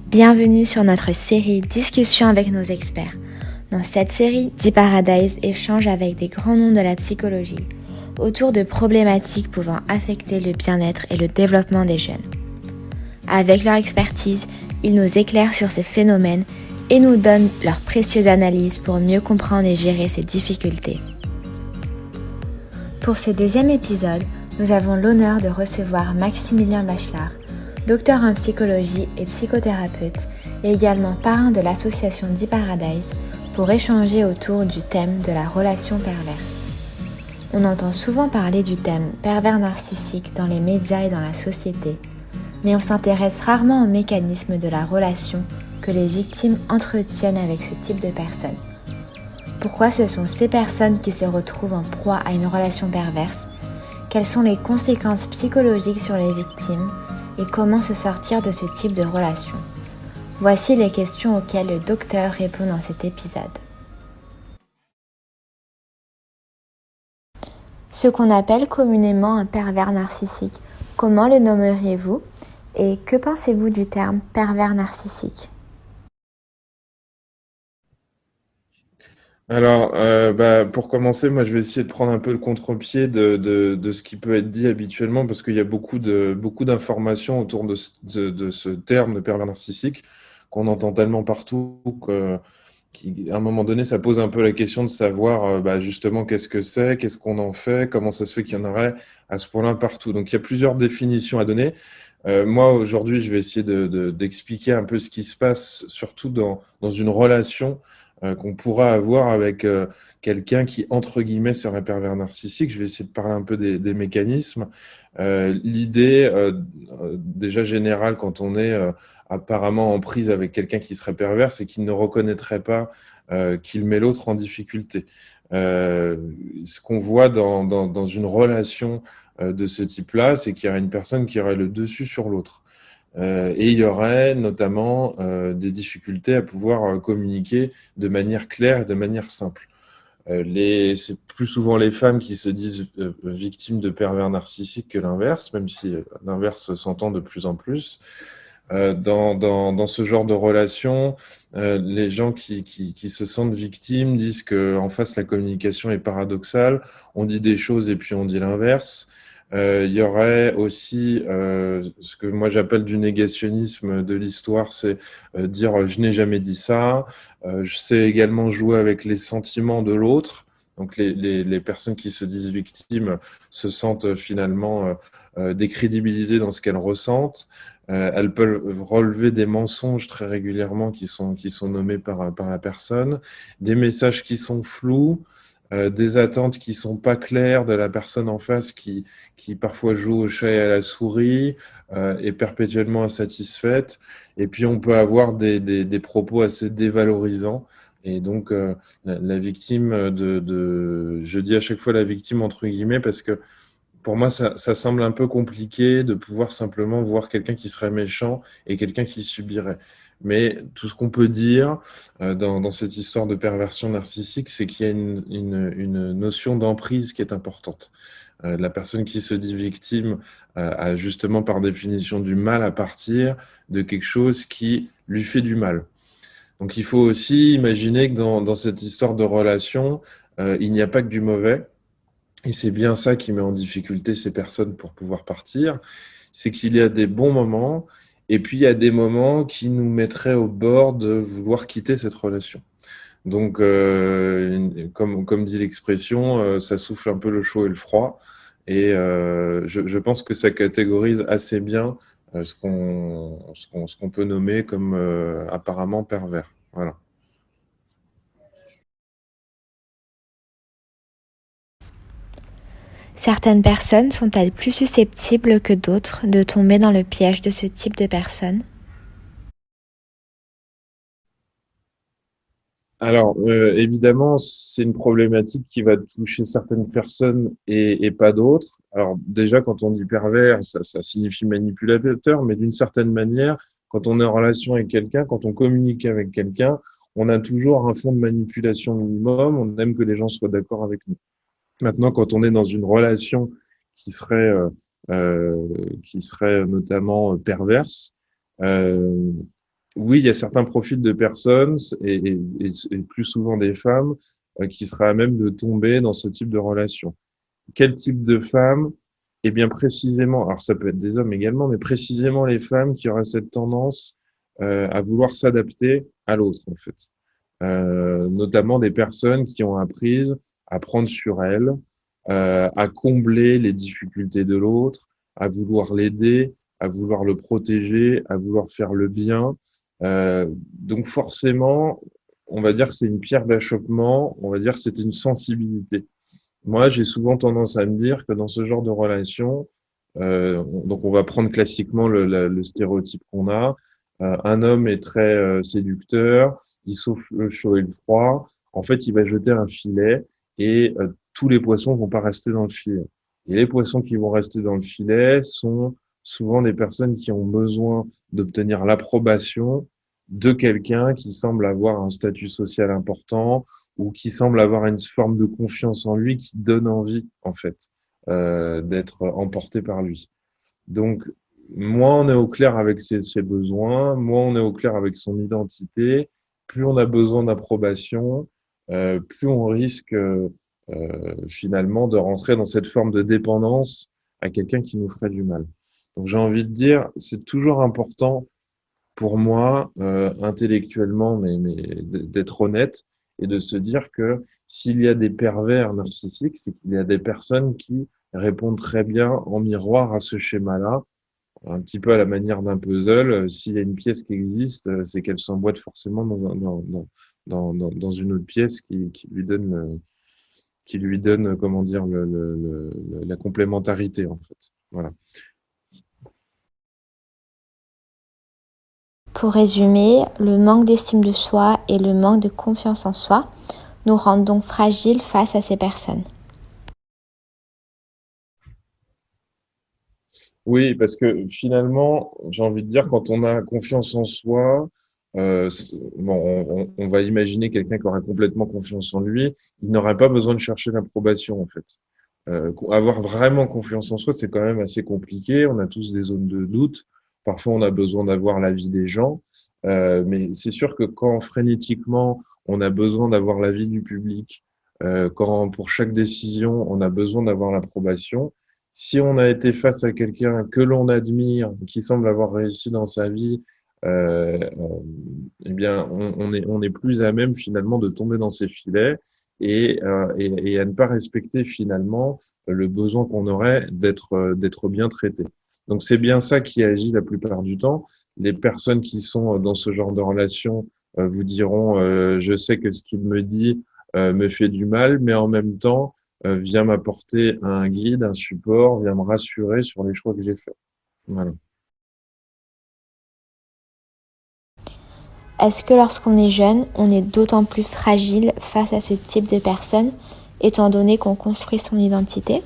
Bienvenue sur notre série Discussion avec nos experts. Dans cette série, D-Paradise échange avec des grands noms de la psychologie autour de problématiques pouvant affecter le bien-être et le développement des jeunes. Avec leur expertise, ils nous éclairent sur ces phénomènes et nous donnent leurs précieuses analyses pour mieux comprendre et gérer ces difficultés. Pour ce deuxième épisode, nous avons l'honneur de recevoir Maximilien Bachelard, docteur en psychologie et psychothérapeute, et également parrain de l'association D-Paradise, pour échanger autour du thème de la relation perverse. On entend souvent parler du thème pervers narcissique dans les médias et dans la société, mais on s'intéresse rarement aux mécanismes de la relation que les victimes entretiennent avec ce type de personnes. Pourquoi ce sont ces personnes qui se retrouvent en proie à une relation perverse? Quelles sont les conséquences psychologiques sur les victimes et comment se sortir de ce type de relation? Voici les questions auxquelles le docteur répond dans cet épisode. Ce qu'on appelle communément un pervers narcissique, comment le nommeriez-vous et que pensez-vous du terme pervers narcissique? Alors, pour commencer, moi, je vais essayer de prendre un peu le contre-pied de ce qui peut être dit habituellement, parce qu'il y a beaucoup d'informations autour de ce terme de pervers narcissique qu'on entend tellement partout qu'à un moment donné, ça pose un peu la question de savoir justement qu'est-ce que c'est, qu'est-ce qu'on en fait, comment ça se fait qu'il y en aurait à ce point-là partout. Donc, il y a plusieurs définitions à donner. Moi, aujourd'hui, je vais essayer d'expliquer un peu ce qui se passe, surtout dans une relation qu'on pourra avoir avec quelqu'un qui, entre guillemets, serait pervers narcissique. Je vais essayer de parler un peu des mécanismes. L'idée, déjà générale, quand on est apparemment en prise avec quelqu'un qui serait pervers, c'est qu'il ne reconnaîtrait pas qu'il met l'autre en difficulté. Euh, Ce qu'on voit dans une relation de ce type-là, c'est qu'il y aurait une personne qui aurait le dessus sur l'autre. Et il y aurait notamment des difficultés à pouvoir communiquer de manière claire et de manière simple. C'est plus souvent les femmes qui se disent victimes de pervers narcissiques que l'inverse, même si l'inverse s'entend de plus en plus. Dans ce genre de relation, les gens qui se sentent victimes disent qu'en face, la communication est paradoxale. On dit des choses et puis on dit l'inverse. Il y aurait aussi ce que moi j'appelle du négationnisme de l'histoire, c'est dire je n'ai jamais dit ça. Je sais également jouer avec les sentiments de l'autre. Donc les personnes qui se disent victimes se sentent finalement décrédibilisées dans ce qu'elles ressentent. Elles peuvent relever des mensonges très régulièrement qui sont nommés par la personne, des messages qui sont flous, des attentes qui sont pas claires de la personne en face qui parfois joue au chat et à la souris, est perpétuellement insatisfaite. Et puis on peut avoir des propos assez dévalorisants. Et donc la victime je dis à chaque fois la victime entre guillemets parce que pour moi, ça semble un peu compliqué de pouvoir simplement voir quelqu'un qui serait méchant et quelqu'un qui subirait. Mais tout ce qu'on peut dire dans cette histoire de perversion narcissique, c'est qu'il y a une notion d'emprise qui est importante. La personne qui se dit victime a justement par définition du mal à partir de quelque chose qui lui fait du mal. Donc il faut aussi imaginer que dans cette histoire de relation, il n'y a pas que du mauvais. Et c'est bien ça qui met en difficulté ces personnes pour pouvoir partir, c'est qu'il y a des bons moments et puis il y a des moments qui nous mettraient au bord de vouloir quitter cette relation. Donc, comme dit l'expression, ça souffle un peu le chaud et le froid. Et je pense que ça catégorise assez bien ce qu'on peut nommer comme apparemment pervers. Voilà. Certaines personnes sont-elles plus susceptibles que d'autres de tomber dans le piège de ce type de personnes? Alors, évidemment, c'est une problématique qui va toucher certaines personnes et pas d'autres. Alors, déjà, quand on dit pervers, ça signifie manipulateur, mais d'une certaine manière, quand on est en relation avec quelqu'un, quand on communique avec quelqu'un, on a toujours un fond de manipulation minimum. On aime que les gens soient d'accord avec nous. Maintenant, quand on est dans une relation qui serait, euh, qui serait notamment perverse, euh, oui, il y a certains profils de personnes et plus souvent des femmes qui seraient à même de tomber dans ce type de relation. Quel type de femme? Eh bien, précisément, alors ça peut être des hommes également, mais précisément les femmes qui auraient cette tendance à vouloir s'adapter à l'autre, en fait. Notamment des personnes qui ont appris à prendre sur elles, à combler les difficultés de l'autre, à vouloir l'aider, à vouloir le protéger, à vouloir faire le bien. Donc forcément, on va dire que c'est une pierre d'achoppement, on va dire que c'est une sensibilité. Moi, j'ai souvent tendance à me dire que dans ce genre de relation, donc on va prendre classiquement le stéréotype qu'on a. Un homme est très séducteur, il souffle le chaud et le froid. En fait, il va jeter un filet et tous les poissons vont pas rester dans le filet. Et les poissons qui vont rester dans le filet sont souvent des personnes qui ont besoin d'obtenir l'approbation de quelqu'un qui semble avoir un statut social important ou qui semble avoir une forme de confiance en lui qui donne envie, en fait, d'être emporté par lui. Donc, moins on est au clair avec ses besoins, moins on est au clair avec son identité, plus on a besoin d'approbation, plus on risque finalement de rentrer dans cette forme de dépendance à quelqu'un qui nous ferait du mal. Donc j'ai envie de dire, c'est toujours important pour moi, intellectuellement, mais d'être honnête et de se dire que s'il y a des pervers narcissiques, c'est qu'il y a des personnes qui répondent très bien en miroir à ce schéma-là, un petit peu à la manière d'un puzzle. S'il y a une pièce qui existe, c'est qu'elle s'emboîte forcément dans une autre pièce qui lui donne, comment dire, la complémentarité, en fait. Voilà. Pour résumer, le manque d'estime de soi et le manque de confiance en soi nous rendent donc fragiles face à ces personnes. Oui, parce que finalement, j'ai envie de dire, quand on a confiance en soi, bon, on va imaginer quelqu'un qui aurait complètement confiance en lui, il n'aurait pas besoin de chercher l'approbation, en fait. Avoir vraiment confiance en soi, c'est quand même assez compliqué. On a tous des zones de doute. Parfois, on a besoin d'avoir l'avis des gens. Mais c'est sûr que quand frénétiquement, on a besoin d'avoir l'avis du public, quand pour chaque décision, on a besoin d'avoir l'approbation, si on a été face à quelqu'un que l'on admire, qui semble avoir réussi dans sa vie, eh bien, on est plus à même finalement de tomber dans ces filets et à ne pas respecter finalement le besoin qu'on aurait d'être bien traité. Donc c'est bien ça qui agit la plupart du temps. Les personnes qui sont dans ce genre de relation vous diront je sais que ce qu'il me dit me fait du mal, mais en même temps vient m'apporter un guide, un support, vient me rassurer sur les choix que j'ai faits. Voilà. Est-ce que lorsqu'on est jeune, on est d'autant plus fragile face à ce type de personnes, étant donné qu'on construit son identité?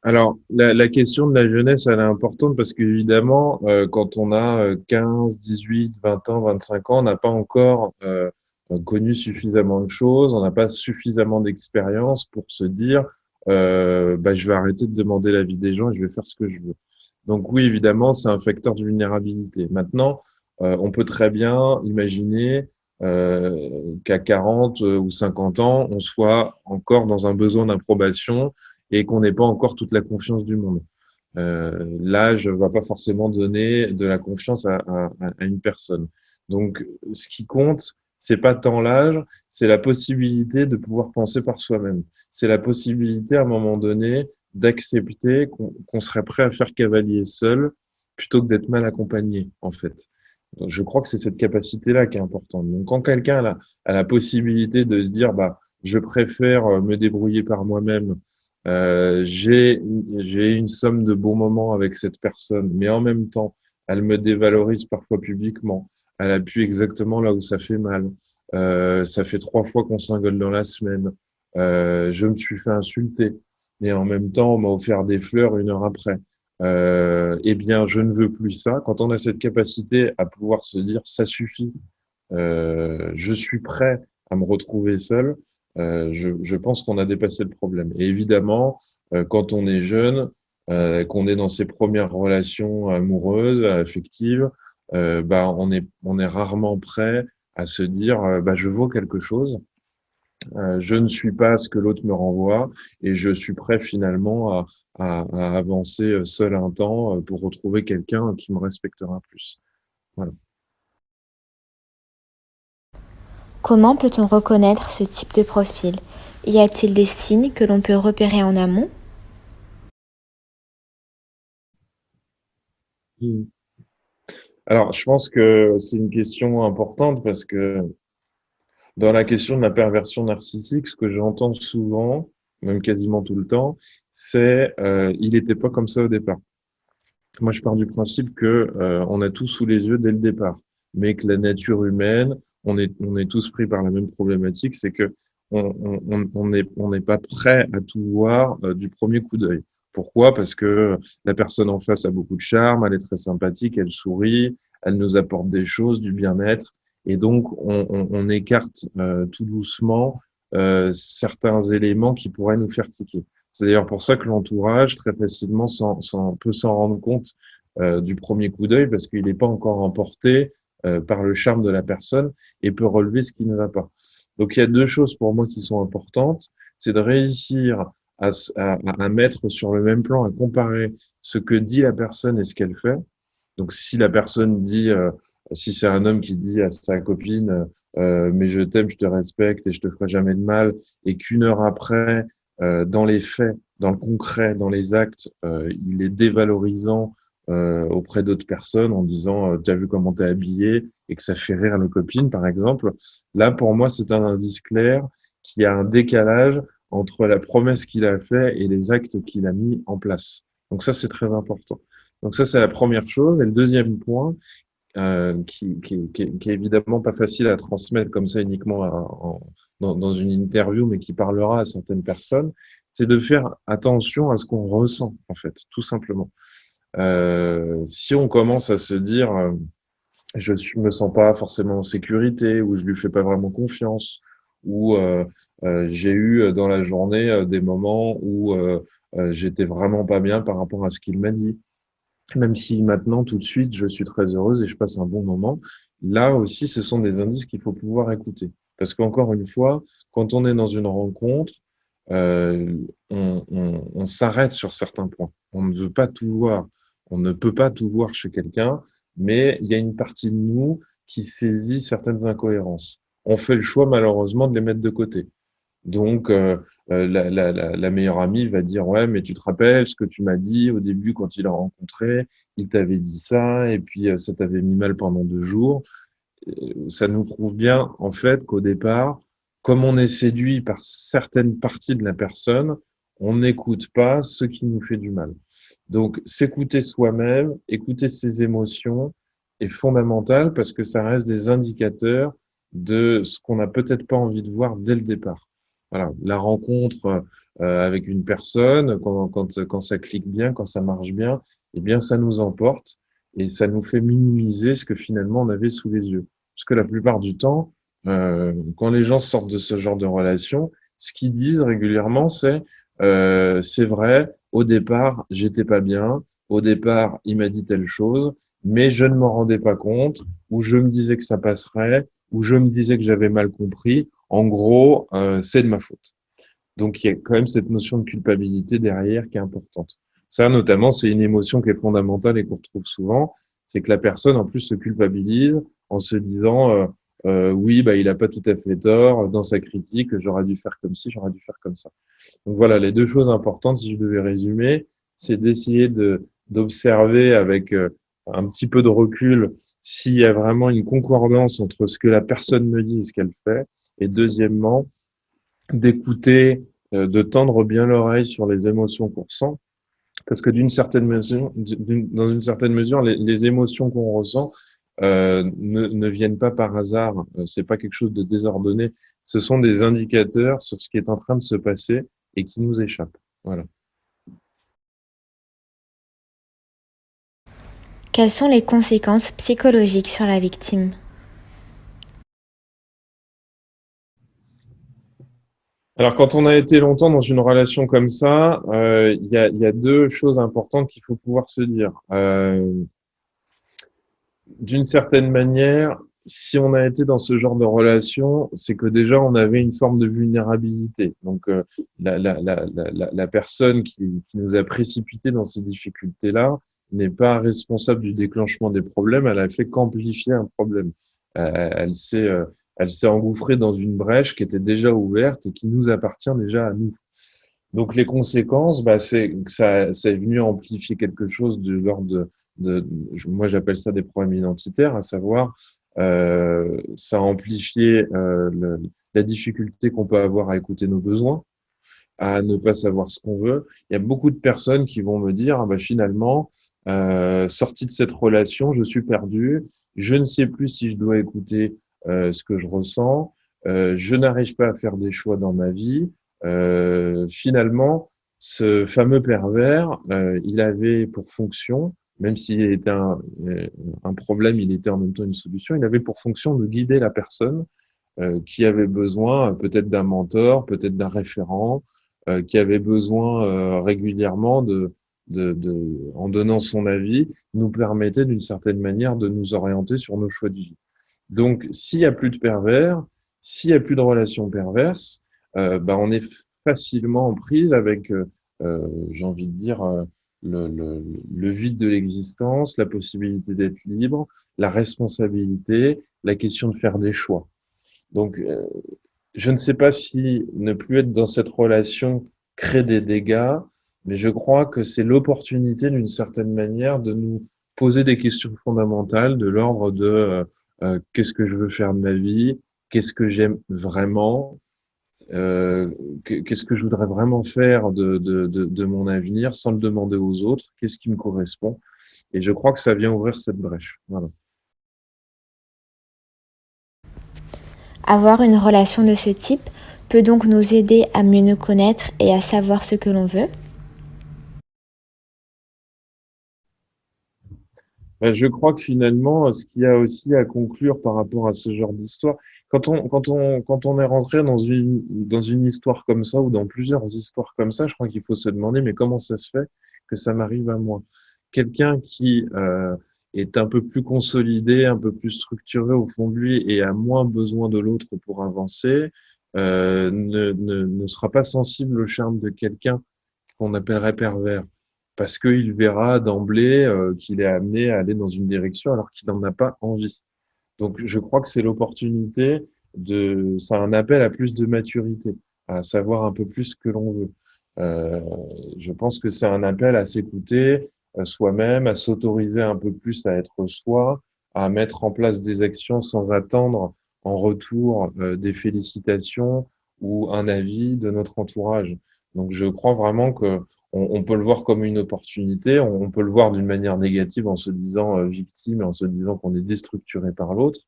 Alors, la question de la jeunesse, elle est importante parce qu'évidemment, quand on a 15, 18, 20 ans, 25 ans, on n'a pas encore connu suffisamment de choses, on n'a pas suffisamment d'expérience pour se dire, bah, je vais arrêter de demander l'avis des gens et je vais faire ce que je veux. Donc oui, évidemment, c'est un facteur de vulnérabilité. Maintenant, on peut très bien imaginer qu'à 40 ou 50 ans, on soit encore dans un besoin d'approbation et qu'on n'ait pas encore toute la confiance du monde. L'âge va pas forcément donner de la confiance à une personne. Donc, ce qui compte, c'est pas tant l'âge, c'est la possibilité de pouvoir penser par soi-même. C'est la possibilité, à un moment donné, d'accepter qu'on serait prêt à faire cavalier seul plutôt que d'être mal accompagné, en fait. Donc, je crois que c'est cette capacité-là qui est importante. Donc, quand quelqu'un a la possibilité de se dire, bah, je préfère me débrouiller par moi-même, j'ai une somme de bons moments avec cette personne, mais en même temps, elle me dévalorise parfois publiquement. Elle appuie exactement là où ça fait mal. Ça fait 3 fois qu'on s'engueule dans la semaine. Je me suis fait insulter. Et en même temps, on m'a offert des fleurs 1 heure après. Eh bien, je ne veux plus ça. Quand on a cette capacité à pouvoir se dire, ça suffit, je suis prêt à me retrouver seul, je pense qu'on a dépassé le problème. Et évidemment, quand on est jeune, qu'on est dans ses premières relations amoureuses, affectives, on est rarement prêt à se dire je vaux quelque chose, je ne suis pas ce que l'autre me renvoie et je suis prêt finalement à avancer seul un temps pour retrouver quelqu'un qui me respectera plus. Voilà. Comment peut-on reconnaître ce type de profil? Y a-t-il des signes que l'on peut repérer en amont? Mm. Alors, je pense que c'est une question importante parce que dans la question de la perversion narcissique, ce que j'entends souvent, même quasiment tout le temps, c'est il n'était pas comme ça au départ. Moi, je pars du principe que on a tout sous les yeux dès le départ, mais que la nature humaine, on est tous pris par la même problématique, c'est que on n'est pas prêt à tout voir du premier coup d'œil. Pourquoi? Parce que la personne en face a beaucoup de charme, elle est très sympathique, elle sourit, elle nous apporte des choses, du bien-être, et donc on écarte tout doucement certains éléments qui pourraient nous faire tiquer. C'est d'ailleurs pour ça que l'entourage, très facilement, peut s'en rendre compte du premier coup d'œil parce qu'il n'est pas encore emporté par le charme de la personne et peut relever ce qui ne va pas. Donc il y a deux choses pour moi qui sont importantes. C'est de réussir à mettre sur le même plan, à comparer ce que dit la personne et ce qu'elle fait. Donc si la personne dit, si c'est un homme qui dit à sa copine, mais je t'aime, je te respecte et je te ferai jamais de mal, et qu'une heure après, dans les faits, dans le concret, dans les actes, il est dévalorisant auprès d'autres personnes en disant tu as vu comment t'es habillé et que ça fait rire les copines, par exemple. Là, pour moi, c'est un indice clair qu'il y a un décalage entre la promesse qu'il a fait et les actes qu'il a mis en place. Donc ça, c'est très important. Donc ça, c'est la première chose. Et le deuxième point, qui est évidemment pas facile à transmettre comme ça uniquement dans une interview, mais qui parlera à certaines personnes, c'est de faire attention à ce qu'on ressent, en fait, tout simplement. Si on commence à se dire, me sens pas forcément en sécurité, ou je lui fais pas vraiment confiance, ou j'ai eu dans la journée des moments où j'étais vraiment pas bien par rapport à ce qu'il m'a dit, même si maintenant, tout de suite, je suis très heureuse et je passe un bon moment. Là aussi, ce sont des indices qu'il faut pouvoir écouter. Parce qu'encore une fois, quand on est dans une rencontre, euh, on s'arrête sur certains points. On ne veut pas tout voir. On ne peut pas tout voir chez quelqu'un, mais il y a une partie de nous qui saisit certaines incohérences. On fait le choix, malheureusement, de les mettre de côté. Donc, la meilleure amie va dire, ouais, mais tu te rappelles ce que tu m'as dit au début quand il l'a rencontré, il t'avait dit ça, et puis ça t'avait mis mal pendant 2 jours. Ça nous prouve bien, en fait, qu'au départ, comme on est séduit par certaines parties de la personne, on n'écoute pas ce qui nous fait du mal. Donc, s'écouter soi-même, écouter ses émotions est fondamental parce que ça reste des indicateurs de ce qu'on n'a peut-être pas envie de voir dès le départ. Voilà, la rencontre avec une personne, quand ça clique bien, quand ça marche bien, eh bien, ça nous emporte et ça nous fait minimiser ce que finalement on avait sous les yeux. Parce que la plupart du temps, quand les gens sortent de ce genre de relation, ce qu'ils disent régulièrement, c'est vrai, au départ, j'étais pas bien, au départ, il m'a dit telle chose, mais je ne m'en rendais pas compte, ou je me disais que ça passerait, ou je me disais que j'avais mal compris. En gros, c'est de ma faute. Donc, il y a quand même cette notion de culpabilité derrière qui est importante. Ça, notamment, c'est une émotion qui est fondamentale et qu'on retrouve souvent. C'est que la personne, en plus, se culpabilise en se disant, oui, bah, il a pas tout à fait tort dans sa critique, j'aurais dû faire comme ci, j'aurais dû faire comme ça. Donc voilà, les deux choses importantes, si je devais résumer, c'est d'essayer d'observer avec un petit peu de recul s'il y a vraiment une concordance entre ce que la personne me dit et ce qu'elle fait. Et deuxièmement, d'écouter, de tendre bien l'oreille sur les émotions qu'on ressent, parce que dans une certaine mesure, les émotions qu'on ressent ne viennent pas par hasard. C'est pas quelque chose de désordonné. Ce sont des indicateurs sur ce qui est en train de se passer et qui nous échappe. Voilà. Quelles sont les conséquences psychologiques sur la victime? Alors, quand on a été longtemps dans une relation comme ça, il y a deux choses importantes qu'il faut pouvoir se dire. D'une certaine manière, si on a été dans ce genre de relation, c'est que déjà on avait une forme de vulnérabilité. Donc la personne qui nous a précipités dans ces difficultés-là n'est pas responsable du déclenchement des problèmes, elle a fait qu'amplifier un problème. Elle elle s'est engouffrée dans une brèche qui était déjà ouverte et qui nous appartient déjà à nous. Donc les conséquences, bah, c'est que ça est venu amplifier quelque chose de l'ordre moi j'appelle ça des problèmes identitaires, à savoir ça a amplifié la difficulté qu'on peut avoir à écouter nos besoins, à ne pas savoir ce qu'on veut. Il y a beaucoup de personnes qui vont me dire, ah bah, finalement, sorti de cette relation, je suis perdu, je ne sais plus si je dois écouter ce que je ressens, je n'arrive pas à faire des choix dans ma vie. Finalement, ce fameux pervers, il avait pour fonction, même s'il était un problème, il était en même temps une solution, il avait pour fonction de guider la personne qui avait besoin peut-être d'un mentor, peut-être d'un référent, qui avait besoin régulièrement en donnant son avis, nous permettait d'une certaine manière de nous orienter sur nos choix de vie. Donc, s'il y a plus de pervers, s'il y a plus de relations perverses, bah, on est facilement en prise avec, j'ai envie de dire, le vide de l'existence, la possibilité d'être libre, la responsabilité, la question de faire des choix. Donc, je ne sais pas si ne plus être dans cette relation crée des dégâts, mais je crois que c'est l'opportunité d'une certaine manière de nous poser des questions fondamentales de l'ordre de qu'est-ce que je veux faire de ma vie, qu'est-ce que j'aime vraiment, euh, qu'est-ce que je voudrais vraiment faire de mon avenir sans le demander aux autres, qu'est-ce qui me correspond. Et je crois que ça vient ouvrir cette brèche. Voilà. Avoir une relation de ce type peut donc nous aider à mieux nous connaître et à savoir ce que l'on veut. Ben, je crois que finalement, ce qu'il y a aussi à conclure par rapport à ce genre d'histoire, quand on est rentré dans une histoire comme ça ou dans plusieurs histoires comme ça, je crois qu'il faut se demander, mais comment ça se fait que ça m'arrive à moi? Quelqu'un qui est un peu plus consolidé, un peu plus structuré au fond de lui et a moins besoin de l'autre pour avancer, ne sera pas sensible au charme de quelqu'un qu'on appellerait pervers parce qu'il verra d'emblée qu'il est amené à aller dans une direction alors qu'il n'en a pas envie. Donc, je crois que c'est l'opportunité c'est un appel à plus de maturité, à savoir un peu plus ce que l'on veut. Euh, je pense que c'est un appel à s'écouter soi-même, à s'autoriser un peu plus à être soi, à mettre en place des actions sans attendre en retour des félicitations ou un avis de notre entourage. Donc, je crois vraiment que on peut le voir comme une opportunité, on peut le voir d'une manière négative en se disant victime et en se disant qu'on est déstructuré par l'autre.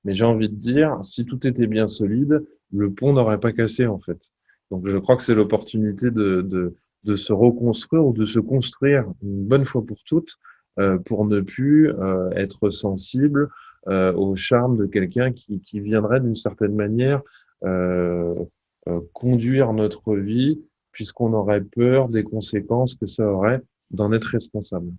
Mais j'ai envie de dire, si tout était bien solide, le pont n'aurait pas cassé en fait. Donc je crois que c'est l'opportunité de se reconstruire ou de se construire une bonne fois pour toutes pour ne plus être sensible au charme de quelqu'un qui viendrait d'une certaine manière euh, conduire notre vie puisqu'on aurait peur des conséquences que ça aurait d'en être responsable.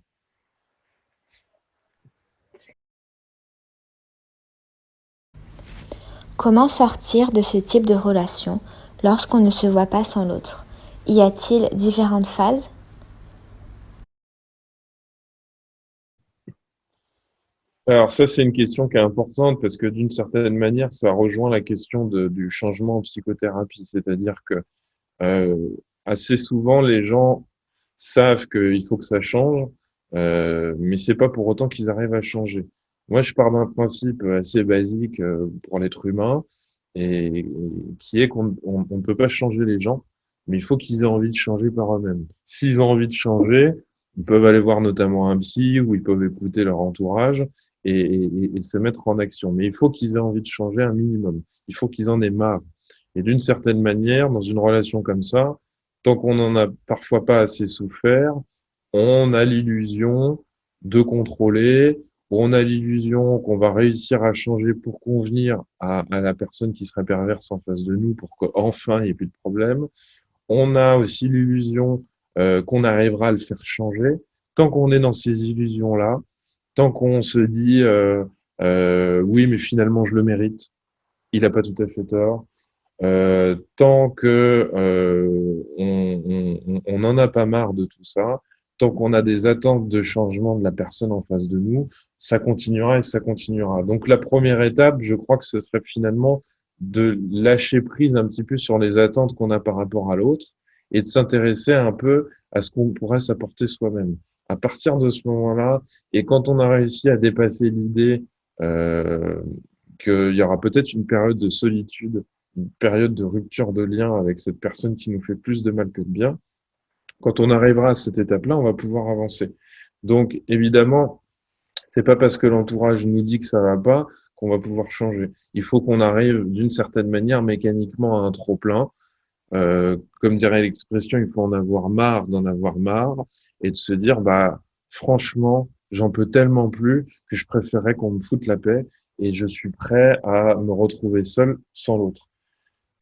Comment sortir de ce type de relation lorsqu'on ne se voit pas sans l'autre? Y a-t-il différentes phases? Alors ça, c'est une question qui est importante parce que d'une certaine manière, ça rejoint la question du changement en psychothérapie. C'est-à-dire que euh, assez souvent, les gens savent qu'il faut que ça change, mais c'est pas pour autant qu'ils arrivent à changer. Moi, je pars d'un principe assez basique pour l'être humain et qui est qu'on ne peut pas changer les gens, mais il faut qu'ils aient envie de changer par eux-mêmes. S'ils ont envie de changer, ils peuvent aller voir notamment un psy ou ils peuvent écouter leur entourage et se mettre en action. Mais il faut qu'ils aient envie de changer un minimum. Il faut qu'ils en aient marre. Et d'une certaine manière, dans une relation comme ça, tant qu'on n'en a parfois pas assez souffert, on a l'illusion de contrôler où on a l'illusion qu'on va réussir à changer pour convenir à la personne qui serait perverse en face de nous pour qu'enfin il n'y ait plus de problème. On a aussi l'illusion qu'on arrivera à le faire changer. Tant qu'on est dans ces illusions-là, tant qu'on se dit oui, mais finalement je le mérite, il n'a pas tout à fait tort. Tant que on n'en a pas marre de tout ça, tant qu'on a des attentes de changement de la personne en face de nous, ça continuera et ça continuera. Donc la première étape, je crois que ce serait finalement de lâcher prise un petit peu sur les attentes qu'on a par rapport à l'autre et de s'intéresser un peu à ce qu'on pourrait s'apporter soi-même. À partir de ce moment-là, et quand on a réussi à dépasser l'idée euh, qu'il y aura peut-être une période de solitude, une période de rupture de lien avec cette personne qui nous fait plus de mal que de bien, quand on arrivera à cette étape-là, on va pouvoir avancer. Donc, évidemment, c'est pas parce que l'entourage nous dit que ça va pas qu'on va pouvoir changer. Il faut qu'on arrive d'une certaine manière mécaniquement à un trop-plein. Comme dirait l'expression, il faut en avoir marre d'en avoir marre et de se dire, bah, franchement, j'en peux tellement plus que je préférerais qu'on me foute la paix et je suis prêt à me retrouver seul sans l'autre.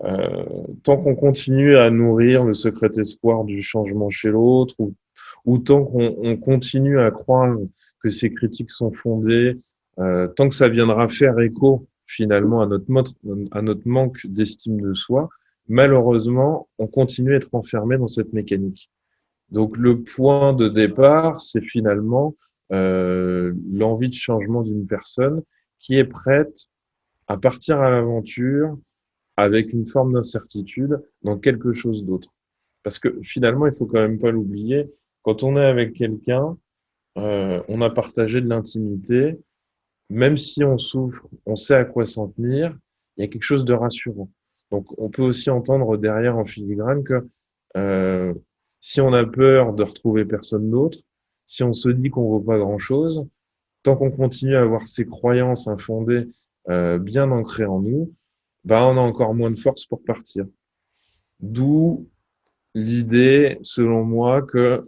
Euh, Tant qu'on continue à nourrir le secret espoir du changement chez l'autre, ou tant qu'on continue à croire que ces critiques sont fondées, tant que ça viendra faire écho finalement à notre manque d'estime de soi, malheureusement, on continue à être enfermé dans cette mécanique. Donc le point de départ, c'est finalement l'envie de changement d'une personne qui est prête à partir à l'aventure avec une forme d'incertitude dans quelque chose d'autre. Parce que finalement, il faut quand même pas l'oublier, quand on est avec quelqu'un, on a partagé de l'intimité, même si on souffre, on sait à quoi s'en tenir, il y a quelque chose de rassurant. Donc on peut aussi entendre derrière en filigrane que euh, si on a peur de retrouver personne d'autre, si on se dit qu'on vaut pas grand-chose, tant qu'on continue à avoir ces croyances infondées bien ancrées en nous, bah, on a encore moins de force pour partir. D'où l'idée, selon moi, que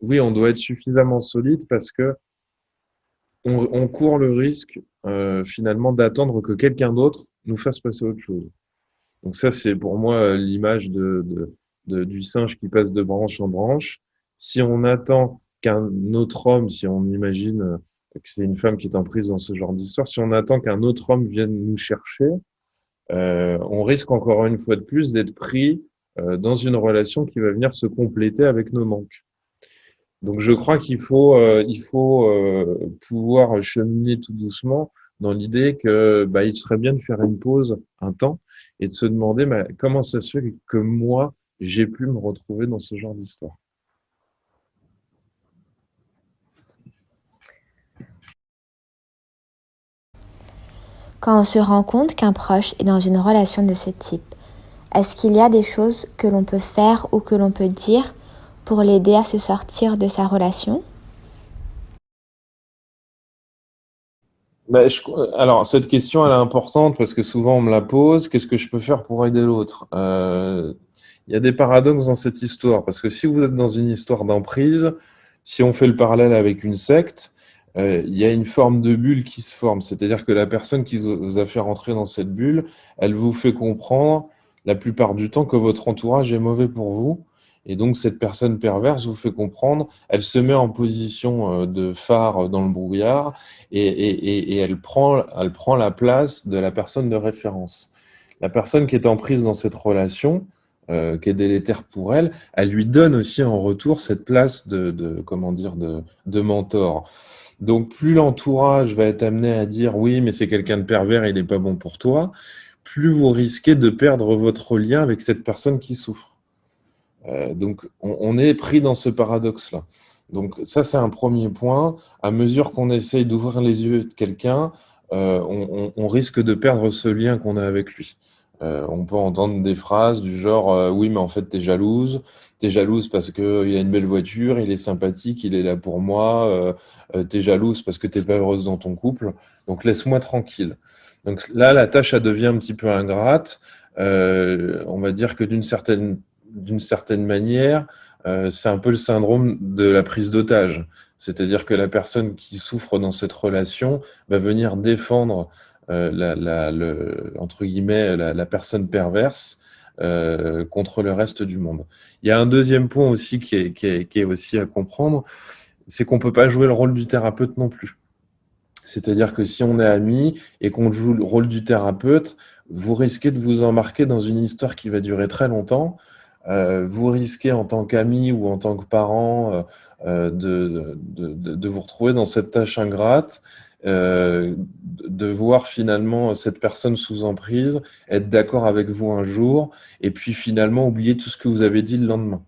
oui, on doit être suffisamment solide parce que on court le risque finalement d'attendre que quelqu'un d'autre nous fasse passer à autre chose. Donc ça, c'est pour moi l'image du singe qui passe de branche en branche. Si on attend qu'un autre homme, si on imagine que c'est une femme qui est en prise dans ce genre d'histoire, si on attend qu'un autre homme vienne nous chercher, on risque encore une fois de plus d'être pris dans une relation qui va venir se compléter avec nos manques. Donc je crois il faut pouvoir cheminer tout doucement dans l'idée que bah, il serait bien de faire une pause un temps et de se demander bah, comment ça se fait que moi j'ai pu me retrouver dans ce genre d'histoire. Quand on se rend compte qu'un proche est dans une relation de ce type, est-ce qu'il y a des choses que l'on peut faire ou que l'on peut dire pour l'aider à se sortir de sa relation? Bah, alors, cette question, elle est importante parce que souvent on me la pose. Qu'est-ce que je peux faire pour aider l'autre? Il y a des paradoxes dans cette histoire parce que si vous êtes dans une histoire d'emprise, si on fait le parallèle avec une secte, il y a une forme de bulle qui se forme. C'est-à-dire que la personne qui vous a fait rentrer dans cette bulle, elle vous fait comprendre la plupart du temps que votre entourage est mauvais pour vous. Et donc, cette personne perverse vous fait comprendre, elle se met en position de phare dans le brouillard et elle prend la place de la personne de référence. La personne qui est en prise dans cette relation, qui est délétère pour elle, elle lui donne aussi en retour cette place comment dire, de mentor. Donc, plus l'entourage va être amené à dire oui, mais c'est quelqu'un de pervers, il n'est pas bon pour toi, plus vous risquez de perdre votre lien avec cette personne qui souffre. Donc, on est pris dans ce paradoxe-là. Donc, ça, c'est un premier point. À mesure qu'on essaye d'ouvrir les yeux de quelqu'un, on risque de perdre ce lien qu'on a avec lui. On peut entendre des phrases du genre oui, mais en fait, t'es jalouse. T'es jalouse parce qu'il a une belle voiture, il est sympathique, il est là pour moi. T'es jalouse parce que t'es pas heureuse dans ton couple. Donc, laisse-moi tranquille. Donc là, la tâche, elle devient un petit peu ingrate. On va dire que d'une certaine manière, c'est un peu le syndrome de la prise d'otage. C'est-à-dire que la personne qui souffre dans cette relation va venir défendre entre guillemets, la personne perverse contre le reste du monde. Il y a un deuxième point aussi qui est aussi à comprendre, c'est qu'on ne peut pas jouer le rôle du thérapeute non plus. C'est-à-dire que si on est amis et qu'on joue le rôle du thérapeute, vous risquez de vous embarquer dans une histoire qui va durer très longtemps. Vous risquez en tant qu'ami ou en tant que parent de vous retrouver dans cette tâche ingrate, de voir finalement cette personne sous emprise, être d'accord avec vous un jour, et puis finalement oublier tout ce que vous avez dit le lendemain.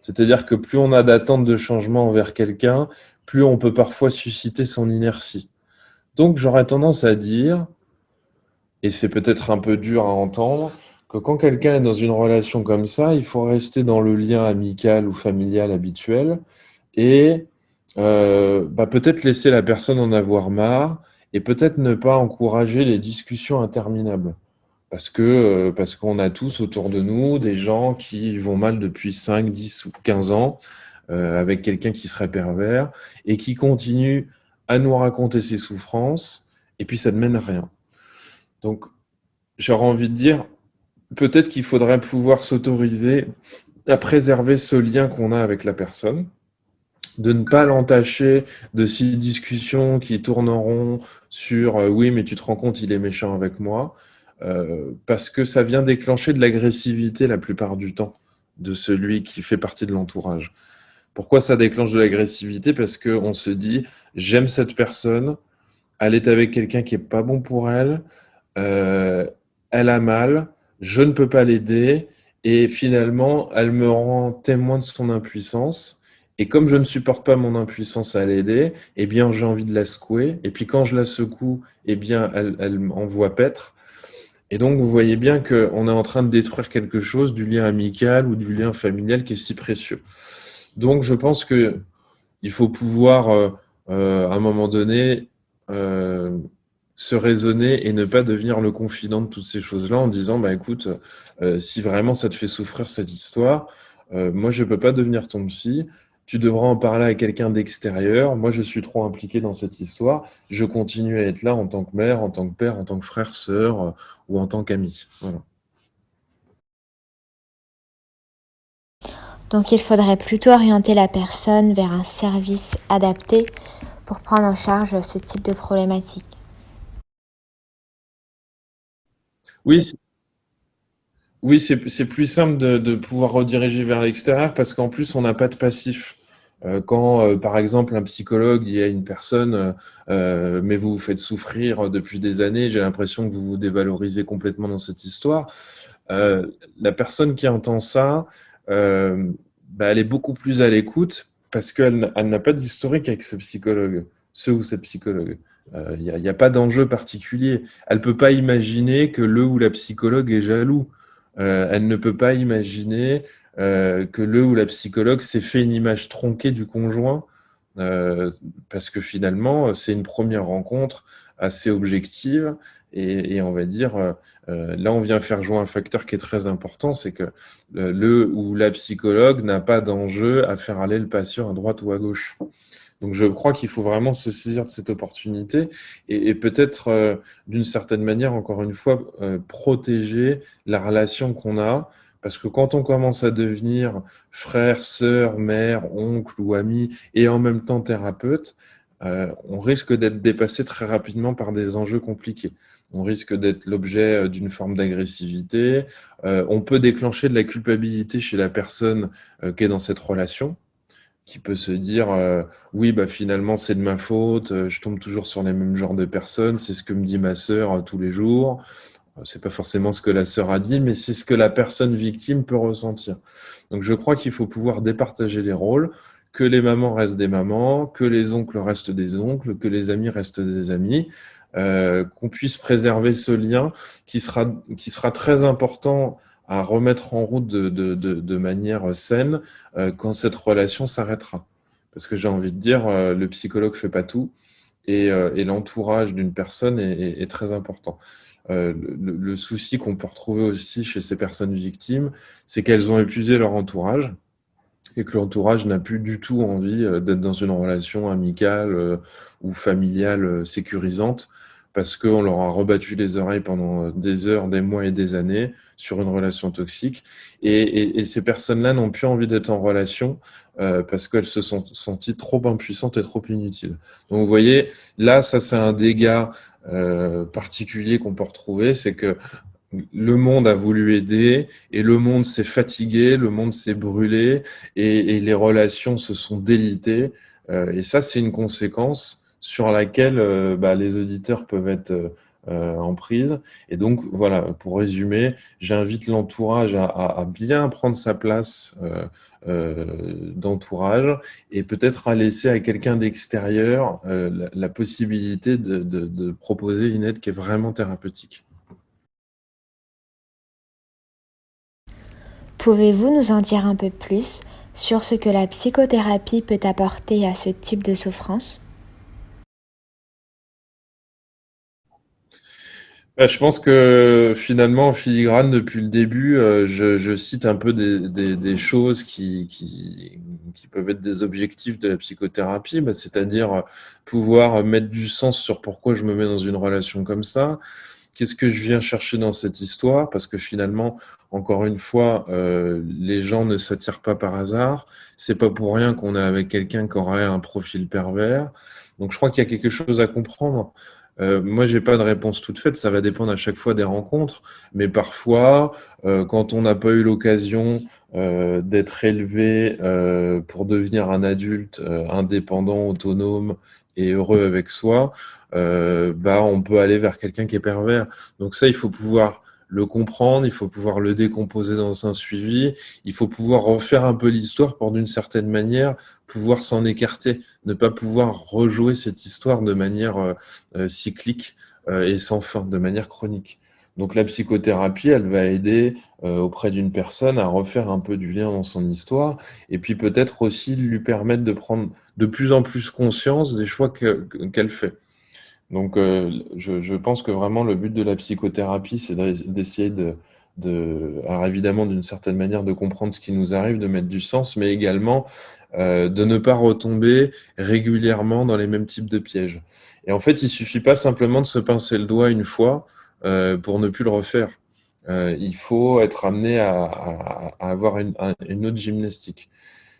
C'est-à-dire que plus on a d'attente de changement envers quelqu'un, plus on peut parfois susciter son inertie. Donc j'aurais tendance à dire, et c'est peut-être un peu dur à entendre, que quand quelqu'un est dans une relation comme ça, il faut rester dans le lien amical ou familial habituel et peut-être laisser la personne en avoir marre et peut-être ne pas encourager les discussions interminables. Parce qu'on a tous autour de nous des gens qui vont mal depuis 5, 10 ou 15 ans avec quelqu'un qui serait pervers et qui continue à nous raconter ses souffrances et puis ça ne mène à rien. Donc j'aurais envie de dire, peut-être qu'il faudrait pouvoir s'autoriser à préserver ce lien qu'on a avec la personne, de ne pas l'entacher de ces discussions qui tournent en rond sur oui, mais tu te rends compte, il est méchant avec moi, parce que ça vient déclencher de l'agressivité la plupart du temps de celui qui fait partie de l'entourage. Pourquoi ça déclenche de l'agressivité? Parce qu'on se dit, j'aime cette personne, elle est avec quelqu'un qui est pas bon pour elle, elle a mal, je ne peux pas l'aider, et finalement, elle me rend témoin de son impuissance. Et comme je ne supporte pas mon impuissance à l'aider, eh bien, j'ai envie de la secouer. Et puis, quand je la secoue, eh bien, elle m'envoie paître. Et donc, vous voyez bien qu'on est en train de détruire quelque chose du lien amical ou du lien familial qui est si précieux. Donc, je pense que il faut pouvoir, à un moment donné, euh, se raisonner et ne pas devenir le confident de toutes ces choses-là en disant, bah écoute, si vraiment ça te fait souffrir cette histoire, moi je ne peux pas devenir ton psy, tu devras en parler à quelqu'un d'extérieur, moi je suis trop impliqué dans cette histoire, je continue à être là en tant que mère, en tant que père, en tant que frère, sœur ou en tant qu'ami. Voilà. Donc il faudrait plutôt orienter la personne vers un service adapté pour prendre en charge ce type de problématique. Oui, oui, c'est plus simple de pouvoir rediriger vers l'extérieur parce qu'en plus, on n'a pas de passif. Quand, par exemple, un psychologue dit à une personne, mais vous vous faites souffrir depuis des années, j'ai l'impression que vous vous dévalorisez complètement dans cette histoire. La personne qui entend ça, euh, elle est beaucoup plus à l'écoute parce elle n'a pas d'historique avec ce psychologue, ce ou cette psychologue. Il y a pas d'enjeu particulier. Elle peut pas imaginer que le ou la psychologue est jaloux. Elle ne peut pas imaginer que le ou la psychologue s'est fait une image tronquée du conjoint euh, parce que finalement, c'est une première rencontre assez objective et on va dire, là, on vient faire jouer un facteur qui est très important, c'est que le ou la psychologue n'a pas d'enjeu à faire aller le patient à droite ou à gauche. Donc, je crois qu'il faut vraiment se saisir de cette opportunité et peut-être, d'une certaine manière, encore une fois, protéger la relation qu'on a. Parce que quand on commence à devenir frère, sœur, mère, oncle ou ami et en même temps thérapeute, on risque d'être dépassé très rapidement par des enjeux compliqués. On risque d'être l'objet d'une forme d'agressivité. On peut déclencher de la culpabilité chez la personne qui est dans cette relation qui peut se dire oui bah finalement c'est de ma faute, je tombe toujours sur les mêmes genres de personnes, c'est ce que me dit ma sœur tous les jours. C'est pas forcément ce que la sœur a dit, mais c'est ce que la personne victime peut ressentir. Donc je crois qu'il faut pouvoir départager les rôles, que les mamans restent des mamans, que les oncles restent des oncles, que les amis restent des amis, qu'on puisse préserver ce lien qui sera très important à remettre en route de manière saine quand cette relation s'arrêtera. Parce que j'ai envie de dire, le psychologue fait pas tout et l'entourage d'une personne est très important. Le souci qu'on peut retrouver aussi chez ces personnes victimes, c'est qu'elles ont épuisé leur entourage et que l'entourage n'a plus du tout envie d'être dans une relation amicale ou familiale sécurisante parce qu'on leur a rebattu les oreilles pendant des heures, des mois et des années sur une relation toxique. Et ces personnes-là n'ont plus envie d'être en relation parce qu'elles se sont senties trop impuissantes et trop inutiles. Donc vous voyez, là, ça c'est un dégât particulier qu'on peut retrouver, c'est que le monde a voulu aider et le monde s'est fatigué, le monde s'est brûlé et les relations se sont délitées. Et ça, c'est une conséquence sur laquelle les auditeurs peuvent être en prise. Et donc, voilà, pour résumer, j'invite l'entourage à bien prendre sa place d'entourage et peut-être à laisser à quelqu'un d'extérieur la possibilité de proposer une aide qui est vraiment thérapeutique. Pouvez-vous nous en dire un peu plus sur ce que la psychothérapie peut apporter à ce type de souffrance? Je pense que finalement, en filigrane, depuis le début, je cite un peu des choses qui peuvent être des objectifs de la psychothérapie, c'est-à-dire pouvoir mettre du sens sur pourquoi je me mets dans une relation comme ça, qu'est-ce que je viens chercher dans cette histoire, parce que finalement, encore une fois, les gens ne s'attirent pas par hasard, c'est pas pour rien qu'on est avec quelqu'un qui aurait un profil pervers, donc je crois qu'il y a quelque chose à comprendre. Moi, j'ai pas de réponse toute faite. Ça va dépendre à chaque fois des rencontres. Mais parfois, quand on n'a pas eu l'occasion d'être élevé pour devenir un adulte indépendant, autonome et heureux avec soi, on peut aller vers quelqu'un qui est pervers. Donc ça, il faut pouvoir le comprendre, il faut pouvoir le décomposer dans un suivi, il faut pouvoir refaire un peu l'histoire pour d'une certaine manière pouvoir s'en écarter, ne pas pouvoir rejouer cette histoire de manière cyclique et sans fin, de manière chronique. Donc la psychothérapie, elle va aider auprès d'une personne à refaire un peu du lien dans son histoire et puis peut-être aussi lui permettre de prendre de plus en plus conscience des choix qu'elle fait. Donc je pense que vraiment le but de la psychothérapie, c'est d'essayer alors évidemment d'une certaine manière de comprendre ce qui nous arrive, de mettre du sens, mais également de ne pas retomber régulièrement dans les mêmes types de pièges. Et en fait, il suffit pas simplement de se pincer le doigt une fois pour ne plus le refaire. Il faut être amené à avoir une autre gymnastique.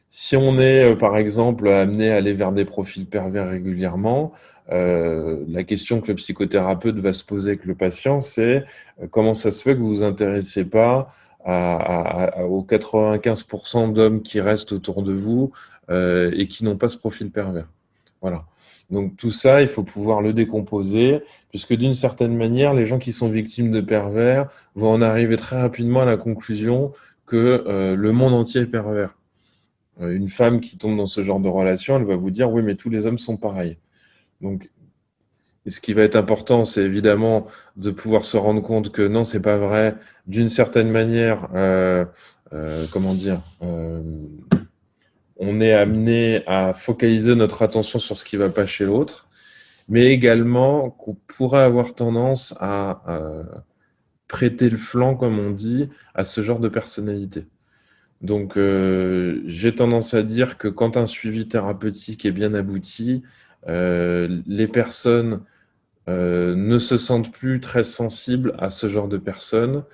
Si on est, par exemple, amené à aller vers des profils pervers régulièrement, la question que le psychothérapeute va se poser avec le patient, c'est comment ça se fait que vous vous intéressez pas aux 95% d'hommes qui restent autour de vous et qui n'ont pas ce profil pervers. Voilà. Donc tout ça, il faut pouvoir le décomposer, puisque d'une certaine manière, les gens qui sont victimes de pervers vont en arriver très rapidement à la conclusion que le monde entier est pervers. Une femme qui tombe dans ce genre de relation, elle va vous dire, oui, mais tous les hommes sont pareils. Donc, et ce qui va être important, c'est évidemment de pouvoir se rendre compte que non, c'est pas vrai. D'une certaine manière, comment dire, on est amené à focaliser notre attention sur ce qui va pas chez l'autre, mais également qu'on pourrait avoir tendance à prêter le flanc, comme on dit, à ce genre de personnalité. Donc, j'ai tendance à dire que quand un suivi thérapeutique est bien abouti, les personnes ne se sentent plus très sensibles à ce genre de personnes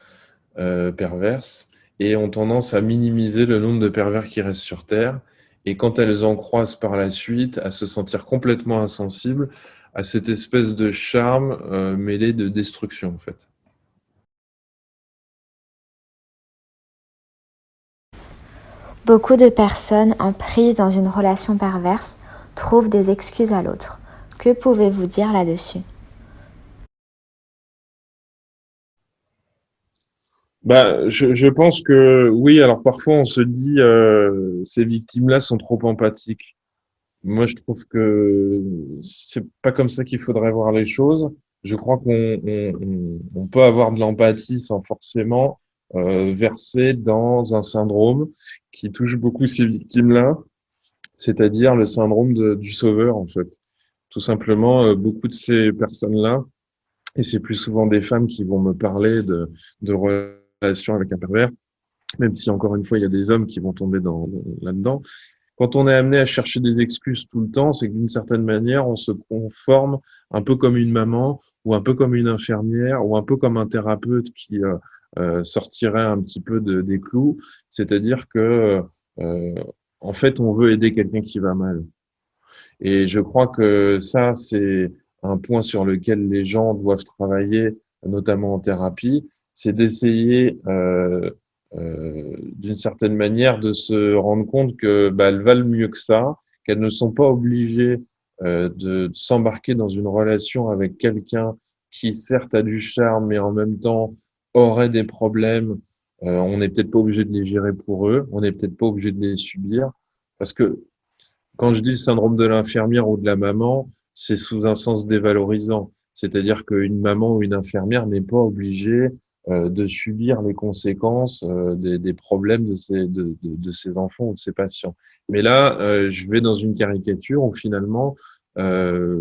perverses et ont tendance à minimiser le nombre de pervers qui restent sur Terre. Et quand elles en croisent par la suite, à se sentir complètement insensibles à cette espèce de charme mêlé de destruction, en fait. Beaucoup de personnes en prise dans une relation perverse trouvent des excuses à l'autre. Que pouvez-vous dire là-dessus? Je pense que oui, alors parfois on se dit ces victimes-là sont trop empathiques. Moi, je trouve que c'est pas comme ça qu'il faudrait voir les choses. Je crois qu'on peut avoir de l'empathie sans forcément verser dans un syndrome qui touche beaucoup ces victimes-là, c'est-à-dire le syndrome du sauveur, en fait. Tout simplement, beaucoup de ces personnes-là, et c'est plus souvent des femmes qui vont me parler de relations avec un pervers, même si encore une fois, il y a des hommes qui vont tomber là-dedans. Quand on est amené à chercher des excuses tout le temps, c'est que d'une certaine manière, on se conforme un peu comme une maman ou un peu comme une infirmière ou un peu comme un thérapeute qui sortirait un petit peu des clous. C'est-à-dire que, euh, en fait, on veut aider quelqu'un qui va mal. Et je crois que ça, c'est un point sur lequel les gens doivent travailler, notamment en thérapie, c'est d'essayer, d'une certaine manière, de se rendre compte que bah, elles valent mieux que ça, qu'elles ne sont pas obligées de s'embarquer dans une relation avec quelqu'un qui, certes, a du charme, mais en même temps aurait des problèmes. On n'est peut-être pas obligé de les gérer pour eux, on n'est peut-être pas obligé de les subir, parce que quand je dis syndrome de l'infirmière ou de la maman, c'est sous un sens dévalorisant. C'est-à-dire qu'une maman ou une infirmière n'est pas obligée de subir les conséquences des problèmes de ses enfants ou de ses patients. Mais là, je vais dans une caricature où finalement, euh,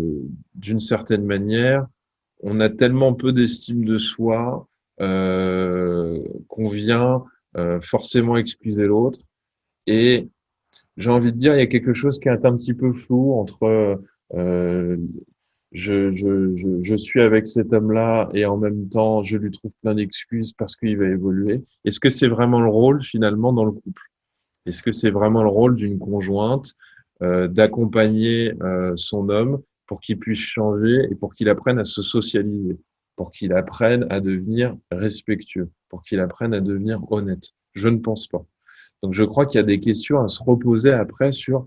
d'une certaine manière, on a tellement peu d'estime de soi qu'on vient forcément excuser l'autre. Et j'ai envie de dire, il y a quelque chose qui est un petit peu flou entre euh, je suis avec cet homme-là et en même temps, je lui trouve plein d'excuses parce qu'il va évoluer. Est-ce que c'est vraiment le rôle finalement dans le couple? Est-ce que c'est vraiment le rôle d'une conjointe d'accompagner son homme pour qu'il puisse changer et pour qu'il apprenne à se socialiser, pour qu'il apprenne à devenir respectueux, pour qu'il apprenne à devenir honnête? Je ne pense pas. Donc, je crois qu'il y a des questions à se reposer après sur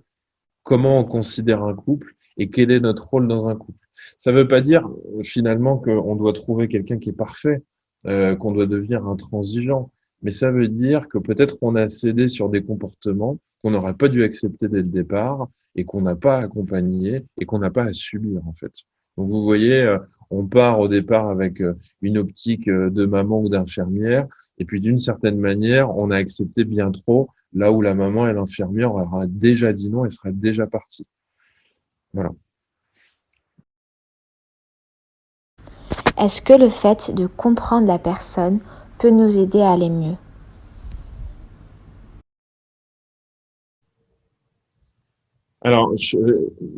comment on considère un couple et quel est notre rôle dans un couple. Ça ne veut pas dire finalement qu'on doit trouver quelqu'un qui est parfait, qu'on doit devenir intransigeant, mais ça veut dire que peut-être on a cédé sur des comportements qu'on n'aurait pas dû accepter dès le départ et qu'on n'a pas accompagné et qu'on n'a pas à subir en fait. Donc vous voyez, on part au départ avec une optique de maman ou d'infirmière, et puis d'une certaine manière, on a accepté bien trop là où la maman et l'infirmière auraient déjà dit non et seraient déjà parties. Voilà. Est-ce que le fait de comprendre la personne peut nous aider à aller mieux? Alors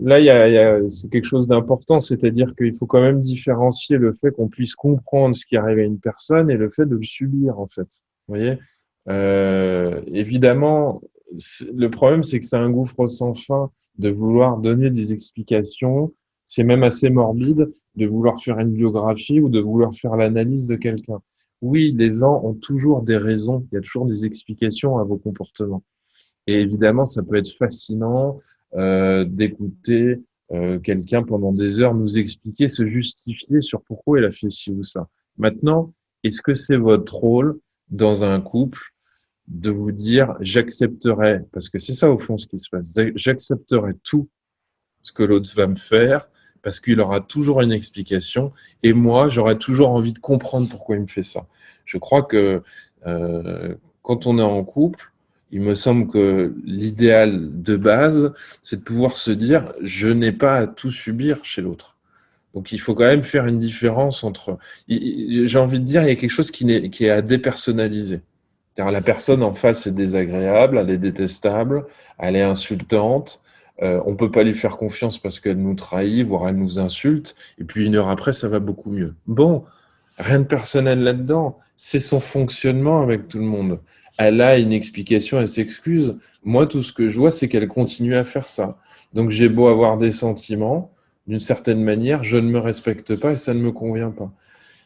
là, c'est quelque chose d'important, c'est-à-dire qu'il faut quand même différencier le fait qu'on puisse comprendre ce qui arrive à une personne et le fait de le subir, en fait. Vous voyez? Évidemment, le problème, c'est que c'est un gouffre sans fin de vouloir donner des explications. C'est même assez morbide de vouloir faire une biographie ou de vouloir faire l'analyse de quelqu'un. Oui, les gens ont toujours des raisons, il y a toujours des explications à vos comportements. Et évidemment, ça peut être fascinant d'écouter quelqu'un pendant des heures nous expliquer, se justifier sur pourquoi il a fait ci ou ça. Maintenant, est-ce que c'est votre rôle dans un couple de vous dire j'accepterai, parce que c'est ça au fond ce qui se passe, j'accepterai tout ce que l'autre va me faire parce qu'il aura toujours une explication et moi j'aurai toujours envie de comprendre pourquoi il me fait ça. Je crois que quand on est en couple, il me semble que l'idéal de base, c'est de pouvoir se dire je n'ai pas à tout subir chez l'autre. Donc il faut quand même faire une différence entre. J'ai envie de dire, il y a quelque chose qui est à dépersonnaliser. C'est-à-dire la personne en face est désagréable, elle est détestable, elle est insultante. On peut pas lui faire confiance parce qu'elle nous trahit, voire elle nous insulte. Et puis une heure après, ça va beaucoup mieux. Bon, rien de personnel là-dedans. C'est son fonctionnement avec tout le monde. Elle a une explication, elle s'excuse. Moi, tout ce que je vois, c'est qu'elle continue à faire ça. Donc j'ai beau avoir des sentiments, d'une certaine manière, je ne me respecte pas et ça ne me convient pas.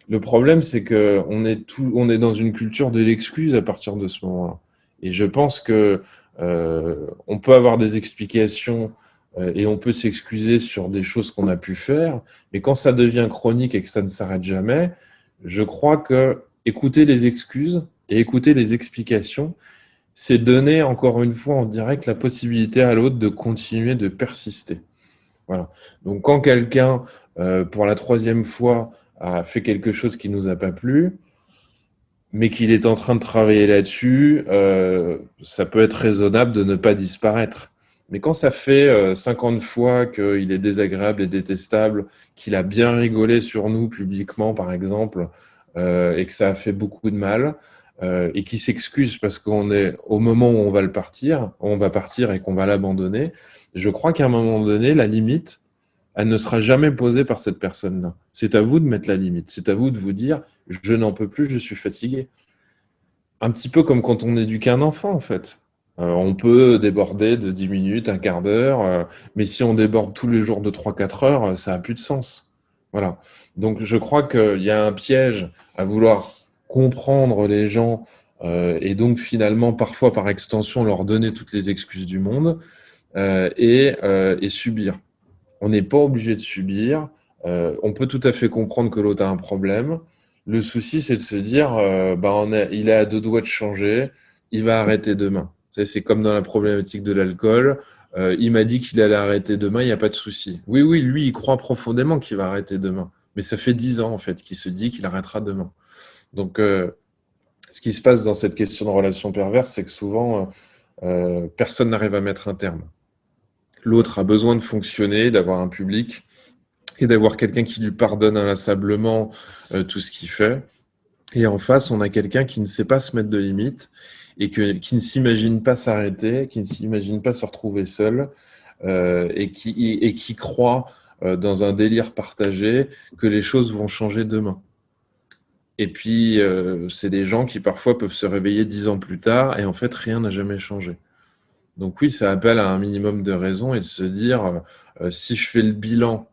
Le problème, c'est que on est dans une culture de l'excuse à partir de ce moment-là. Et je pense que on peut avoir des explications et on peut s'excuser sur des choses qu'on a pu faire, mais quand ça devient chronique et que ça ne s'arrête jamais, je crois que écouter les excuses et écouter les explications, c'est donner encore une fois en direct la possibilité à l'autre de continuer de persister. Voilà. Donc quand quelqu'un, pour la troisième fois, a fait quelque chose qui nous a pas plu, mais qu'il est en train de travailler là-dessus, ça peut être raisonnable de ne pas disparaître. Mais quand ça fait 50 fois qu'il est désagréable et détestable, qu'il a bien rigolé sur nous publiquement, par exemple, et que ça a fait beaucoup de mal, et qui s'excuse parce qu'on est au moment où on va partir et qu'on va l'abandonner, je crois qu'à un moment donné, la limite, elle ne sera jamais posée par cette personne-là. C'est à vous de mettre la limite. C'est à vous de vous dire, je n'en peux plus, je suis fatigué. Un petit peu comme quand on éduque un enfant, en fait. On peut déborder de 10 minutes, un quart d'heure, mais si on déborde tous les jours de 3-4 heures, ça n'a plus de sens. Voilà. Donc je crois qu'il y a un piège à vouloir comprendre les gens et donc finalement, parfois par extension, leur donner toutes les excuses du monde et subir. On n'est pas obligé de subir. On peut tout à fait comprendre que l'autre a un problème. Le souci, c'est de se dire, il est à deux doigts de changer, il va arrêter demain. C'est comme dans la problématique de l'alcool. Il m'a dit qu'il allait arrêter demain, il n'y a pas de souci. Oui, oui, lui, il croit profondément qu'il va arrêter demain. Mais ça fait 10 ans, en fait, qu'il se dit qu'il arrêtera demain. Donc, ce qui se passe dans cette question de relation perverse, c'est que souvent, personne n'arrive à mettre un terme. L'autre a besoin de fonctionner, d'avoir un public et d'avoir quelqu'un qui lui pardonne inlassablement tout ce qu'il fait. Et en face, on a quelqu'un qui ne sait pas se mettre de limites et qui ne s'imagine pas s'arrêter, qui ne s'imagine pas se retrouver seul et qui croit dans un délire partagé que les choses vont changer demain. Et puis, c'est des gens qui parfois peuvent se réveiller 10 ans plus tard et en fait, rien n'a jamais changé. Donc oui, ça appelle à un minimum de raison et de se dire, si je fais le bilan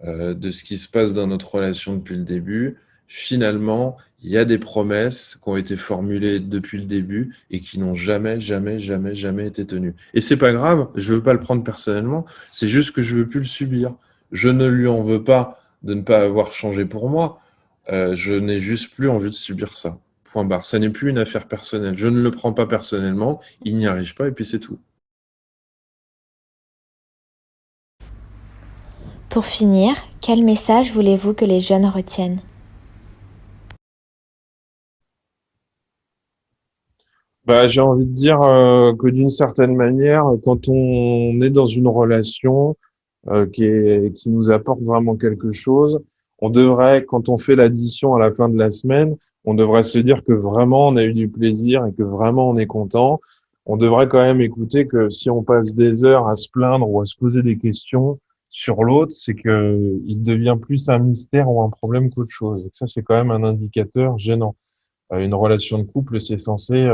de ce qui se passe dans notre relation depuis le début, finalement, il y a des promesses qui ont été formulées depuis le début et qui n'ont jamais, jamais, jamais, jamais été tenues. Et c'est pas grave, je veux pas le prendre personnellement, c'est juste que je veux plus le subir. Je ne lui en veux pas de ne pas avoir changé pour moi, je n'ai juste plus envie de subir ça. Point barre. Ça n'est plus une affaire personnelle. Je ne le prends pas personnellement, il n'y arrive pas et puis c'est tout. Pour finir, quel message voulez-vous que les jeunes retiennent ? J'ai envie de dire que d'une certaine manière, quand on est dans une relation qui nous apporte vraiment quelque chose, on devrait, quand on fait l'addition à la fin de la semaine, on devrait se dire que vraiment on a eu du plaisir et que vraiment on est content. On devrait quand même écouter que si on passe des heures à se plaindre ou à se poser des questions sur l'autre, c'est que il devient plus un mystère ou un problème qu'autre chose. Et ça, c'est quand même un indicateur gênant. Une relation de couple, c'est censé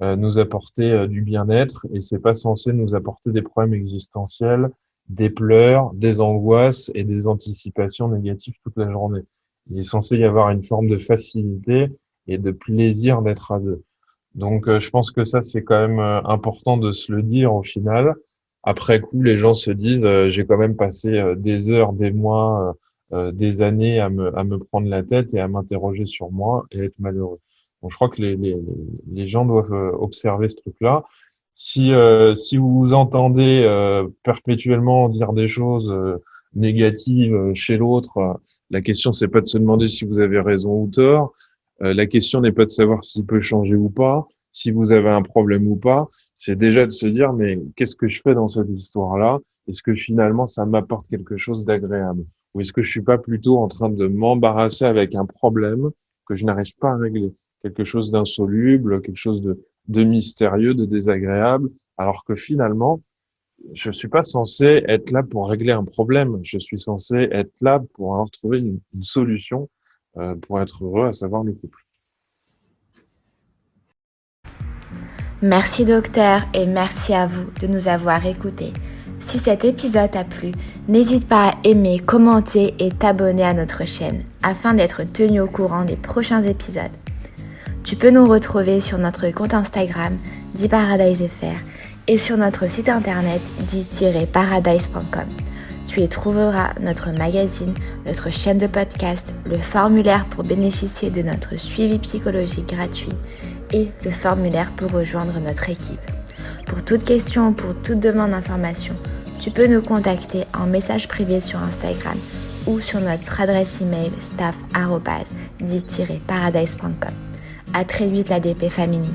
nous apporter du bien-être et c'est pas censé nous apporter des problèmes existentiels, des pleurs, des angoisses et des anticipations négatives toute la journée. Il est censé y avoir une forme de facilité et de plaisir d'être à deux. Donc, je pense que ça, c'est quand même important de se le dire au final. Après coup, les gens se disent, j'ai quand même passé des heures, des mois, des années à me prendre la tête et à m'interroger sur moi et être malheureux. Donc, je crois que les gens doivent observer ce truc-là. Si vous vous entendez perpétuellement dire des choses négatives chez l'autre, la question, c'est pas de se demander si vous avez raison ou tort. La question n'est pas de savoir s'il peut changer ou pas, si vous avez un problème ou pas. C'est déjà de se dire, mais qu'est-ce que je fais dans cette histoire-là? Est-ce que finalement, ça m'apporte quelque chose d'agréable? Ou est-ce que je suis pas plutôt en train de m'embarrasser avec un problème que je n'arrive pas à régler? Quelque chose d'insoluble, quelque chose de mystérieux, de désagréable, alors que finalement, je suis pas censé être là pour régler un problème. Je suis censé être là pour avoir trouvé une solution pour être heureux, à savoir le couple. Merci docteur et merci à vous de nous avoir écoutés. Si cet épisode t'a plu, n'hésite pas à aimer, commenter et t'abonner à notre chaîne afin d'être tenu au courant des prochains épisodes. Tu peux nous retrouver sur notre compte Instagram dit-paradise.fr et sur notre site internet dit-paradise.com. Tu y trouveras notre magazine, notre chaîne de podcast, le formulaire pour bénéficier de notre suivi psychologique gratuit et le formulaire pour rejoindre notre équipe. Pour toute question ou pour toute demande d'information, tu peux nous contacter en message privé sur Instagram ou sur notre adresse email staff@dit-paradise.com. À très vite l'ADP Family.